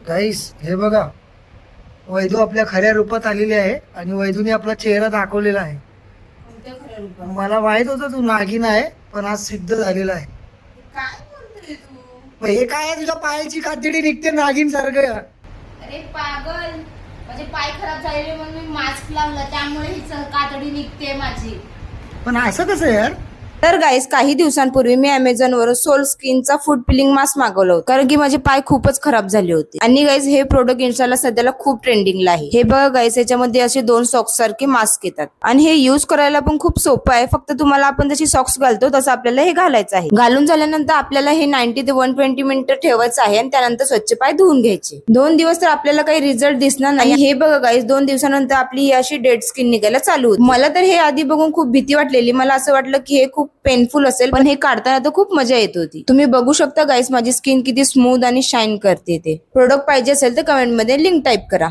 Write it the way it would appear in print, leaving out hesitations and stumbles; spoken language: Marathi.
गाईस हे बघा, वैदू आपल्या खऱ्या रूपात आलेली आहे आणि वैदूने आपला चेहरा दाखवलेला आहे. कोणत्या खऱ्या रूपात? मला माहित होतं तू नागिन आहे, पण आज सिद्ध झालेला आहे. काय बोलतोय तू? मग हे काय आहे, तुझ्या पायाची कातडी निघते नागिन सारखं. अरे पागल, माझे पाय खराब झालेले म्हणून मी मास्क लावला, त्यामुळे ही कातडी निघते माझी. पण असं कसं यार? तर गाईस काही दिवसांपूर्वी मी अमेझॉन वरून सोल स्किनचा फूड पिलिंग मास्क मागवलं होतं, कारण की माझे पाय खूपच खराब झाले होते. आणि गाईस हे प्रोडक्ट इन्स्टाला सध्याला खूप ट्रेंडिंगला आहे. हे बघा गाईस, याच्यामध्ये असे 2 सॉक्स सारखे मास्क येतात आणि हे युज करायला पण खूप सोपं आहे. फक्त तुम्हाला आपण जशी सॉक्स घालतो तसं आपल्याला हे घालायचं आहे. घालून झाल्यानंतर आपल्याला हे 90 ते 120 मिनिटं ठेवायचं आहे आणि त्यानंतर स्वच्छ पाय धुवून घ्यायचे. 2 दिवस तर आपल्याला काही रिझल्ट दिसणार नाही. हे बघा गाईस, 2 दिवसानंतर आपली ही अशी डेड स्किन निघायला चालू होती. मला तर हे आधी बघून खूप भीती वाटलेली. मला असं वाटलं की हे खूप पेनफुल असेल, पण हे काढताना तर खूप मजा येत होती. तुम्ही बघू शकता गाईस, माझी स्किन किती स्मूथ आणि शाईन करते. ते प्रोडक्ट पाहिजे असेल तर कमेंट मध्ये लिंक टाईप करा.